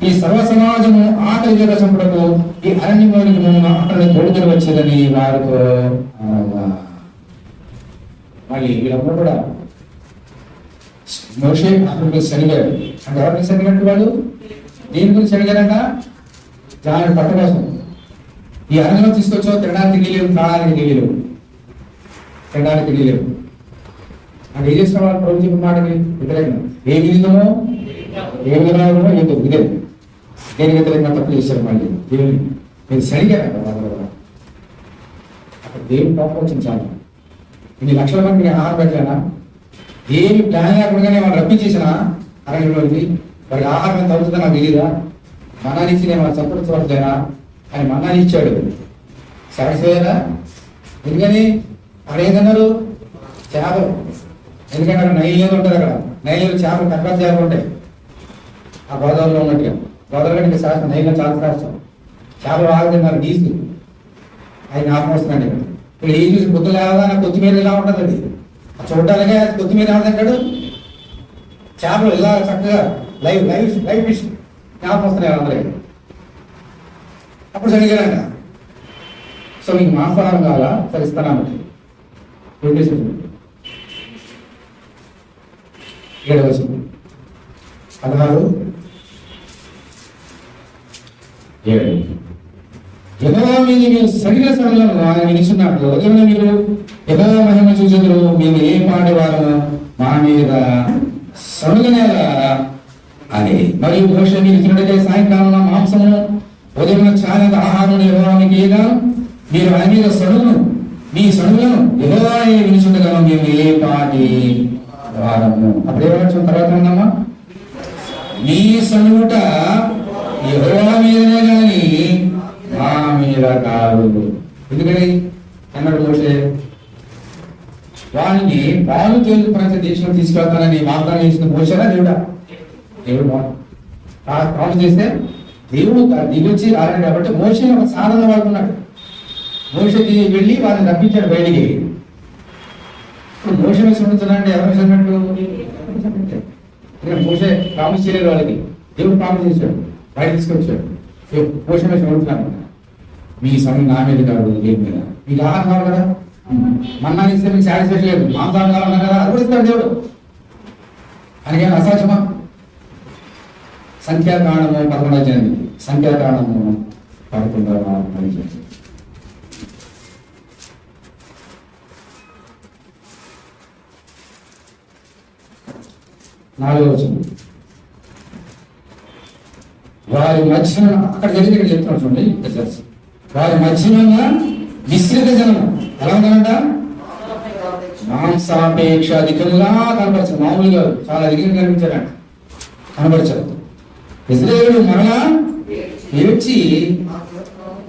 ఈ సర్వ సమాజము ఆకలి జగ చంపుటకు ఈ అరణ్యంలోనికి మేము అక్కడ తోడుకొని వచ్చేదని వారితో. మళ్ళీ వీళ్ళందరూ కూడా మోషే అహరోను శనిగారు. అంటే ఎవరిని శనిగట్టు వాళ్ళు? దేని గురించి శనిగారంట? జాను పట్ట కోసం. ఈ అరణ్యంలో తీసుకొచ్చో తినడానికి తెలియదు, తాగడానికి తెలియదు, తినడానికి తెలియలేవు. అంటే ఏం చేసిన వాళ్ళు ప్రభు చెప్పిన మాటకి వ్యతిరేకంగా ఏ విధమో ఏ విధంగా ఏంటో ఇదే దేని వ్యతిరేకంగా తప్పు చేశారు. మళ్ళీ దేవుని మీరు సరిగారు అక్కడ దేవుని కోపం వచ్చింది. చాలా ఇన్ని లక్షల మందికి నేను ఆహారం పెట్టలేనా? ఏమి ప్లాన్ లేకుండానే వాళ్ళు రప్పించేసిన అరణ్యంలోకి వాడికి ఆహారం ఎంత అవుతుందో నాకు తెలియదా? మన్నాన్ని ఇచ్చి నేను వాళ్ళు సంపర్చవట్లేనా అని మన్నాన్ని ఇచ్చాడు. సాటిస్ఫైదా? ఎందుకని అక్కడ ఏంటన్నారు? చేపలు. ఎందుకంటే అక్కడ నైలు ఏదో ఉంటుంది. అక్కడ నైలు చేపలు తక్కువ చేపలు ఉంటాయి. ఆ గోదావరిలో ఉన్నట్టుగా గోదావరి కంటే శాస్త్రం నైలు చాలా శాస్త్రం. చేపలు బాగా తిన్నారు. డీసు అది జ్ఞాపకం వస్తున్నాడు. ఇక్కడ ఈ చూసి పొద్దు లేవదా నాకు కొత్తిమీర ఇలా ఉంటుంది. అది చూడటానికే కొత్తిమీర ఏమంటాడు? చేపలు ఇలా చక్కగా లైవ్ లైవ్ లైవ్ ఫిష్ జ్ఞాపకం వస్తున్నాయి అందరికి. అప్పుడు సరిగారంట. సో మీకు మాంసాహారం కావాలా? సరే ఇస్తానంటే 7 16 7 యెహోవా మీద మీరు సరిగ్గా సరళంగా ఆయన నిలుచున్నట్లు ఉదయం మీరు యెహోవా మహిమ చూచెదరు. మేము ఏ పాటి వారము మా మీద సరుగనేలా అని. మరియు మోషే మీరు తినడితే సాయంకాలం మాంసము ఉదయం చాలా ఆహారం యెహోవానికి ఏగా మీరు ఆయన మీద సడుగును మీ సడుగులను యెహోవాయే వినుచుండగలను మేము ఏ పాటి వారము. అప్పుడే వచ్చిన తర్వాత ఉందమ్మా, నీ సనుగుట యెహోవా మీదనే కానీ మా మీద కాదు. ఎందుకని అన్నాడు మోషే? వాడిని పాలు తేలు ప్రపంచ దేశంలో తీసుకెళ్తానని వాగ్దానం చేసిన మోషేనా దేవుడా? దేవుడు పాలు చేస్తే దేవుడు దిగొచ్చి రాలేదు కాబట్టి మోషే ఒక సాధన వాడుకున్నాడు. మోషకి వెళ్ళి వారిని రప్పించాడు బయటికి. ఇప్పుడు మోషే మీద ఉంటున్నాడంటే ఎవరు చదివినట్టు? మోషే ప్రామిస్ చేయలేదు వాళ్ళకి. దేవుడు ప్రామిస్ చేశాడు, బయట తీసుకొచ్చాడు. మోషే మీద ఉంటున్నాను. మీ సమయం నా మీద కాదు, దేవుడి మీద. మీకు ఆహారం కావాలి కదా, మన్నాన్ని ఇస్తే మీకు సాటిస్ఫాక్షన్ లేదు, మాంసాహారం కావాలన్నా కదా, అది కూడా ఇస్తాడు దేవుడు. అందుకని అసాధ్యమా? సంఖ్యాకాండము 11 సంఖ్యాకాండము 11 4 వారి మధ్యన అక్కడ జరిగి ఇక్కడ చెప్తున్నాడు చూడండి. వారి మధ్యన మిశ్రిత జనం ఎలా ఉందంట? మాంసాపేక్ష అధికంగా కనపరచారు. మామూలుగా చాలా అధికంగా కనిపించారంట, కనపరచారు. ఇశ్రాయేలు మరలా ఏడ్చి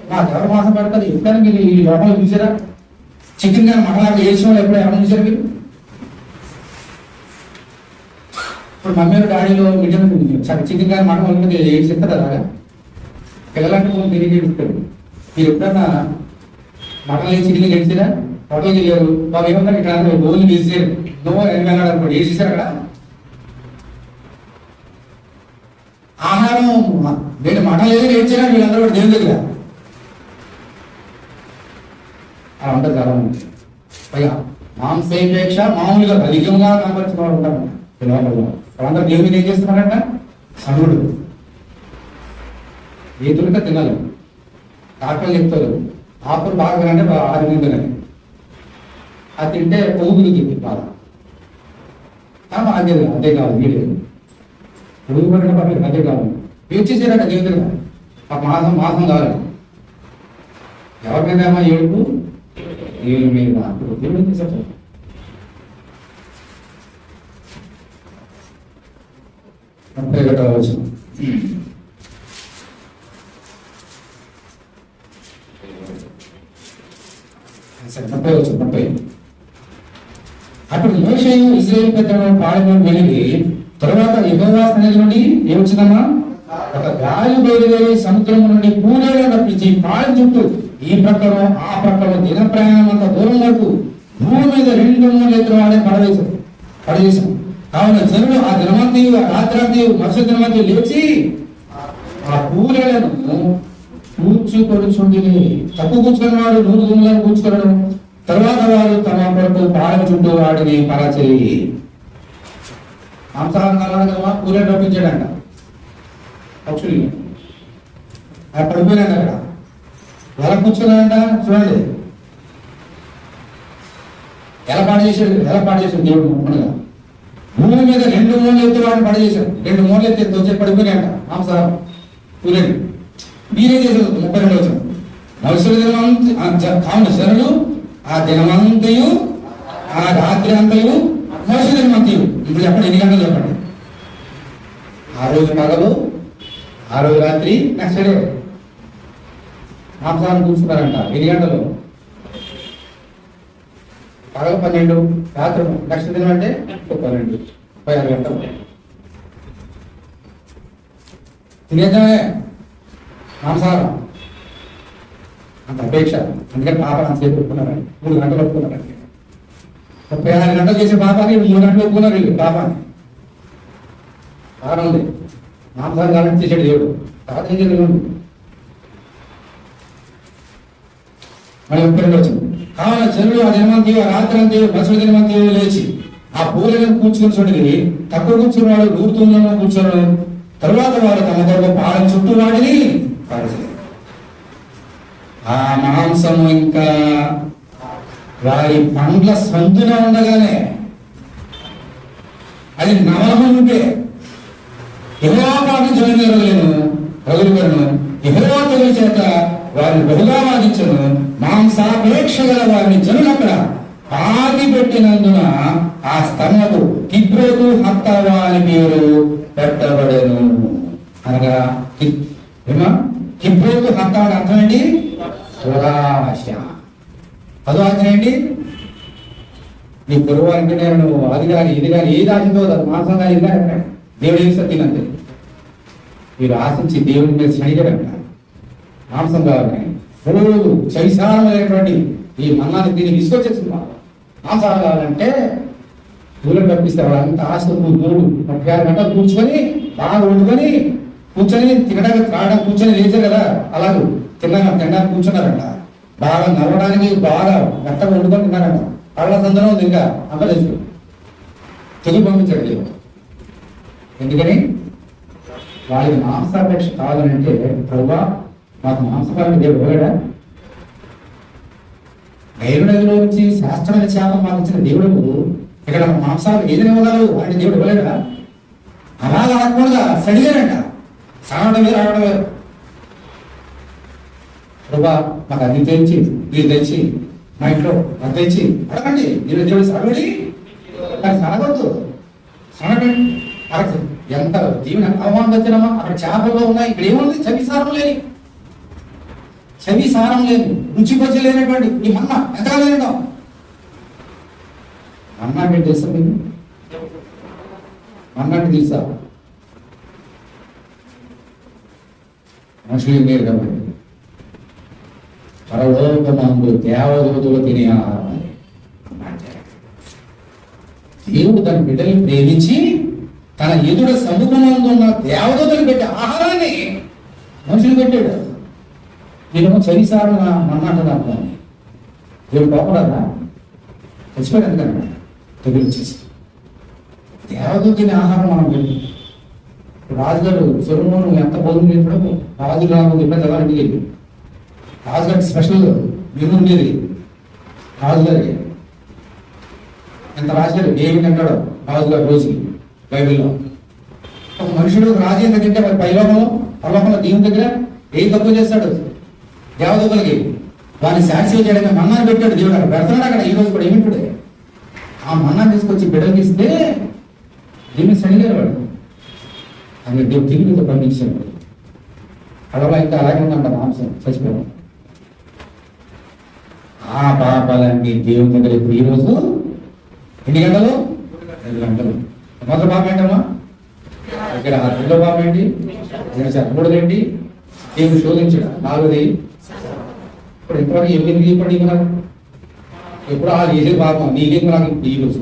మాకెవరు మాసం పడతారు? ఎప్పుడైనా మీరు ఈ లోపల చూసారా? చికెన్ కానీ మటన్ ఏడ్చిన వాళ్ళు ఎప్పుడు ఎవరైనా చూసారు మీరు? ఇప్పుడు మమ్మీ డాడీలో మీడియం చికెన్ కానీ మటన్ వండుకుంటే ఏడ్చిస్తారు అలాగా. పిల్లలంటే ముందు తిరిగి గెలుస్తారు. మీరు ఎప్పుడన్నా మటన్ చికెన్ గెలిచిరా? హోటల్కి వెళ్ళారు, వాళ్ళు ఏమన్నా ఇక్కడ ఓన్లీ గెలిచారు, నువ్వు ఎనిమిది అనుకోండి, ఏం చేశారు అక్కడ? ఆహారం వీళ్ళు మటన్ ఏదో గెలిచారా? వీళ్ళందరూ కూడా దేవుని దగ్గర అలా ఉంటుంది చాలా మంది. పైగా మాంసేపేక్ష మామూలుగా అధికంగా కనపరిచిన వాళ్ళు ఉంటారు పిల్లవాళ్ళు. వాళ్ళందరూ దేవుని ఏం చేస్తున్నారంట? సనుడు ఏ దొరిక తినాలి, డాక్టర్లు చెప్తారు ఆకులు బాగా తినంటే 6 మంది తినాలి, అది తింటే కొవ్వు తింది బాగా. అదే అదే కావాలి వీడియో కొవ్వు పడిన పర్లేదు, అదే కావాలి. వచ్చేసారట దేవుడు ఆ మాసం మాసం కావాలి. ఎవరి మీద ఏడుపు? దేవుని మీద. దేవుడు తీసేట వచ్చు. అప్పుడు మోషేయు ఇశ్రాయేలు పెద్దలను పాడెను వెలిగి తరువాత యెహోవా సన్నిధి నుండి ఏమొచ్చిందమ్మా? ఒక గాలి బయలుదేరి సముద్రం నుండి పూరేగా తప్పించి పాడెం చుట్టూ ఈ ప్రకారం ఆ ప్రకారం దిన ప్రయాణం అంత దూరం వరకు భూమి మీద 2-3 ఎత్తులు వాడే పడవేశాం. కావున జనులు ఆ దినమంతి రాత్రి మరుసటి దినమంతి లేచి ఆ పూరేలను కూర్చుకొడుచుండి తప్పు కూర్చుకున్నవాడు 100 దుమ్ములను కూర్చుకోవడం. తర్వాత వారు తమ కొరకు పాడెం చుట్టూ వాడిని పరాచేయి. మాంసాహారం కావాలి కదా, పూరే రప్పించాడంట పక్షులు. అక్కడ పడిపోయినాడు. అక్కడ ఎలా కూర్చున్నాడంట చూడండి, ఎలా పాడు చేశాడు దేవుడు. ముమ్మగా భూమి మీద 2 మూలలు ఎత్తి వాడిని పడచేశాడు. 2 మూలలు ఎత్తి వచ్చి పడిపోయినాయంట మాంసాహారం పూరేడు. మీరేం చేశారు? 32 వచ్చిన మనుషుల దినమంత కావున శరణు ఆ దినమంతయు ఆ రాత్రి అంతయు మనుషుల దినమంతయు. ఇప్పుడు చెప్పండి, ఎన్ని గంటలు చెప్పండి? ఆ రోజు పగలు, ఆ రోజు రాత్రి, నెక్స్ట్ డే మాంసాహారం కూర్చున్నారంట. ఎన్ని గంటలు? పగలు 12, రాత్రి నెక్స్ట్ దినం అంటే 12, 16 గంటలు తినేద్దామే మాంసాహారం. అంత అపేక్ష. అందుకని పాపం అంతసేపు ఒప్పుకున్నారండి. 3 గంటలు ఒప్పుకున్నారండి. 36 గంటలు చేసే పాపాన్ని 3 గంటలు ఒప్పుకున్నారు వీళ్ళు. పాపాన్ని బాగా ఉంది. మాంసాహారం కాబట్టి చేసాడు దేవుడు. తర్వాత ఏం జరిగింది? మళ్ళీ 32 వచ్చింది. కావున జనులు ఆ దినమంతి రాత్రి అంతే మరుసటి దినమంతి లేచి ఆ పూలను కూర్చుని చూడని తక్కువ కూర్చున్నవాడు 100 కూర్చోడు. తరువాత వారు తమ కొరకు పాడెం చుట్టూ వాడిని పాడేశారు. ఆ మాంసము ఇంకా వారి పండ్ల సంతున ఉండగానే అది నవలముంటే యెహోవా పాటించడం రగులుగలను యెహోవా తెగులు చేత వారిని బహుగా వాదించను. మాంసాపేక్ష గల వారిని జనులు అక్కడ పాతి పెట్టినందున ఆ స్థలము కిబ్రోతు హత్తావా అని పేరు పెట్టబడెను. అనగా కిబ్రోతు హత్తావా అని అర్థం ఏంటి? దురాశ. అదో ఆజ్ఞ ఏంటి? నీ పొరుగు అంటే నేను అది కానీ ఇది కానీ ఏది ఆశతో మాంసం కానీ ఇది కానీ దేవుడు ఏం తినంతే. మీరు ఆశించి దేవుడి మీద శనిగరంట మాంసం కావాలని రోజు చైసారమైనటువంటి ఈ మన్నాన్ని దీన్ని తీసుకొచ్చేసింది. మాంసాహారం కావాలంటే ఊళ్ళో పంపిస్తే వాళ్ళంతా ఆశ 36 గంటలు కూర్చొని బాగా వండుకొని కూర్చొని తినడానికి త్రాగడానికి కూర్చొని లేచారు కదా, అలాగే తినడానికి కూర్చున్నారంట. బాగా నడవడానికి బాగా మెత్తగా వండుకొని తిన్నారంట. వాళ్ళ సందర్భం ఉంది. ఇంకా అంత తెలుసు తెలుగు పంపించాడు దేవుడు. ఎందుకని? వాళ్ళకి మాంసాపేక్ష కావాలంటే ప్రభువా మాకు మాంసపరమైన దేవుడు ఇవ్వడా? నైరునదిలో నుంచి శాస్త్రమైన చేప మాకు ఇచ్చిన దేవుడు ఇక్కడ మాంసాలు ఏదైనా ఇవ్వగలవు అంటే దేవుడు ఇవ్వలేడా? అలా అడగకూడదా? సడిగారంట. సాగడం వేరు, ఆడడం వేరు. ప్రభా మాకు అది తెచ్చి మీరు తెచ్చి మా ఇంట్లో అది తెచ్చి అడగండి. మీరు దేవుడు సడబడి సనగొద్దు, సనగండి. అక్కడ ఎంత దీవెన అవమానం వచ్చినామా? అక్కడ చేపల్లో ఉన్నాయి, ఇక్కడ ఏముంది? చవి సారం లేదు, రుచిపచ్చి లేనటువంటి ఈ మన్నా ఎంతగా తింటాం. మన్నా అంటే తెలుసా మీకు? మన్నా అంటే తెలుసా? మనుషులు మీరు కాబట్టి పరలోకమందు దేవదూతలు తినే ఆహారం అది. దేవుడు తన బిడ్డల్ని ప్రేమించి తన ఎదుట సముఖమందు ఉన్న దేవదూతలు పెట్టే ఆహారాన్ని మనుషులు పెట్టాడు. నేనేమో చలిసారు మన్నాడు దేవుడు కోపడదా? చచ్చిపోయాడు ఎందుకన్నా తెగులు వచ్చేసి దేవదూతని ఆహారం మనం పెట్టి రాజుగారు సొలొమోను ఎంత భోజనం చేసినప్పుడు రాజు రాముడు ఎప్పుడైతే చదవాలంటే వెళ్ళి రాజుగారికి స్పెషల్ మెను ఉండేది. రాజుగారికి ఎంత రాజుగారు ఏమి తింటాడో రాజుగారు రోజుకి బైబిల్లో. ఒక మనుషుడు రాజు ఎంత తింటే మరి పరలోకంలో దేవుని దగ్గర ఏం తక్కువ చేస్తాడు? దేవదూతలకి వాడిని సాటిస్ఫై చేయడానికి మన్నాను పెట్టాడు దేవుడు. అక్కడ పెడుతున్నాడు. అక్కడ ఈ రోజు కూడా ఏమిటాడు? ఆ మన్నాను తీసుకొచ్చి బిడ్డలకి ఇస్తే దీన్ని సరిగారు వాడు అని దేవుడు తిరిగితో పంపించాడు. అడవలో ఇంకా అలాగే ఉందంట మాంసం చచ్చిపోయాడు. ఆ పాపాలన్నీ దేవుని దగ్గర ఇప్పుడు ఈరోజు ఎన్ని గంటలు? 2 గంటలు. మొదటి పాపం ఏంటమ్మా? ఇక్కడ రెండో పాపం ఏంటి? మూడోదేంటి? దేవుడు శోధించాడు. 4ది ఇప్పుడు ఎంతవరకు ఎన్ని చెప్పండి నాకు ఎప్పుడు ఆ ఏదే పాపం నీకేం నాకు ఇప్పుడు ఈ రోజు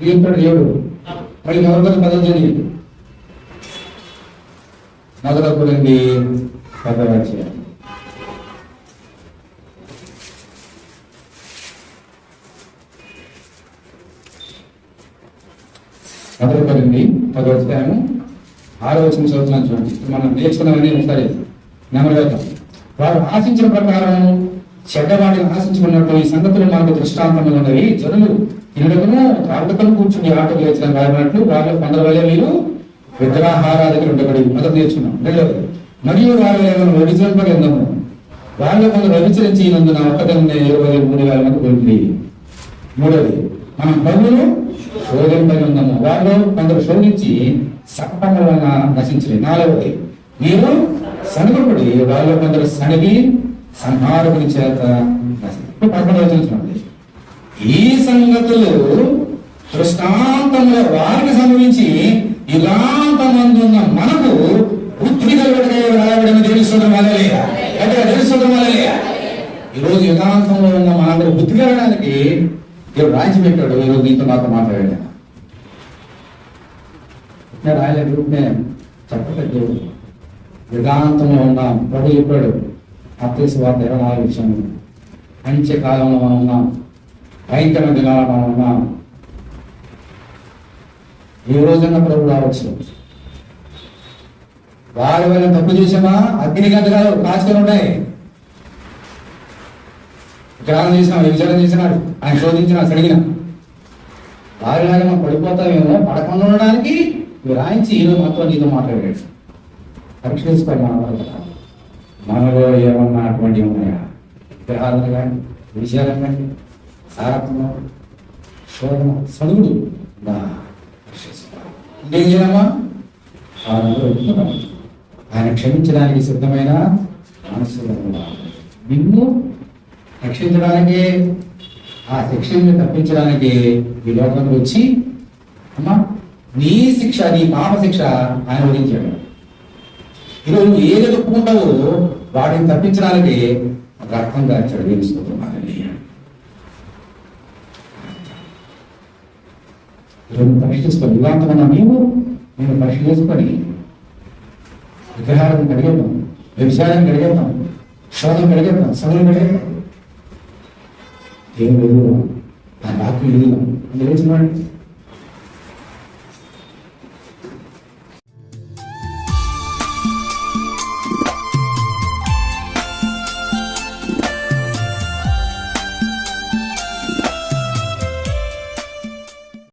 చెప్తాడు దేవుడు. మళ్ళీ ఎవరికొక పద్ధతి మొదలకూడండి పెద్దవాడు మొదలుపడింది 10వ అధ్యాయము 6వ వచనం చదువుతున్నాను చూడండి. మనం నేర్చుకున్నామని ఒకసారి నెమరేద్దాం. వారు ఆశించిన ప్రకారం చెడ్డవాడిని ఆశించుకున్నట్టు ఈ సంగతులు మనకు దృష్టాంతములు ఉన్నవి. జనులు తినడమును త్రాగుటకును కూర్చుని ఆటలు లేచిన రాబడినట్లు వాళ్ళు కొందరు వల్ల మీరు విగ్రహారాధకులు ఉండబడి మొదలు నేర్చుకున్నాం. రెండవది, మరియు వారు ఏమైనా వ్యభిచరింపగలము వాళ్ళు కొందరు వ్యభిచరించినందున ఒక్కదాన్ని 23,000 మంది పోయింది. మూడవది, మనం పనులు శోధింపని ఉన్నాము వాళ్ళు కొందరు శోధించి సర్పముల వలన నశించలేదు. 4వది, మీరు సనుగుపడి వాళ్ళు కొందరు సనిగి సంహారకుని చేత నశించారు. 11వ వచనం, ఈ సంగతులు దృష్టాంతంలో వారికి సంభవించి యుగాంతమందున్న మనకు బుద్ధి కలుగుటకై రాయబడిన తెలుసుకోవడం వల్లలేదా? అంటే తెలుసుకోవడం వల్లలేదా? ఈరోజు యుగాంతంలో ఉన్న మనందరూ బుద్ధి కలగడానికి దేవుడు రాయించి పెట్టాడు. ఈరోజు నీతో నాతో మాట్లాడాడు. రాయలేదు చెప్పలేదు. దేవుడు యుగాంతంలో ఉన్నాం. ప్రభు చెప్పాడు మత్తయి సువార్త 24 విషయం. అంత్యకాలంలో మనం ఉన్నాం. భయంకర దినాల మనం ఉన్నాం. ఏ రోజున ప్రభు రావచ్చు. వారి వల్ల తప్పు చేసామా అగ్ని గంటలు కాచుకొని ఉన్నాయి. గ్రహణం చేసినా విచారం చేసినాడు ఆయన శోధించిన సరిగిన వారిలాగా మనం పడిపోతామేమో పడకుండా ఉండడానికి రాయించి ఈరోజు మాత్రం నీతో మాట్లాడాడు. పరీక్ష చేసుకోవాలి మనలో ఏమన్నా అటువంటి ఉన్నాయా? గ్రహాలు కానీ విషయాలు కానీ సారత్వం శోధన సదువుడు ఇంకేం చేయడమా? ఆయన క్షమించడానికి సిద్ధమైన మనసు నిన్ను రక్షించడానికి ఆ శిక్షని తప్పించడానికి ఈ లోకంలో వచ్చి అమ్మా నీ శిక్ష నీ పాప శిక్ష ఆయన వదిలించాడు. ఈరోజు నువ్వు ఏది ఒప్పుకుంటావో వాటిని తప్పించడానికి రక్తం గార్చాడు. వేలుస్తున్నాడు. ఈరోజు పరీక్ష చేసుకొని యుగాంతమన్నా నేను పరీక్ష చేసుకొని విగ్రహాలను కడిగేద్దాం, వ్యభిచారాన్ని కడిగేద్దాం, శోధన కడిగేద్దాం, సదులు కడిగేద్దాం. దేవుడు ఆ వాక్యం ఎదుగుదాం. అందులో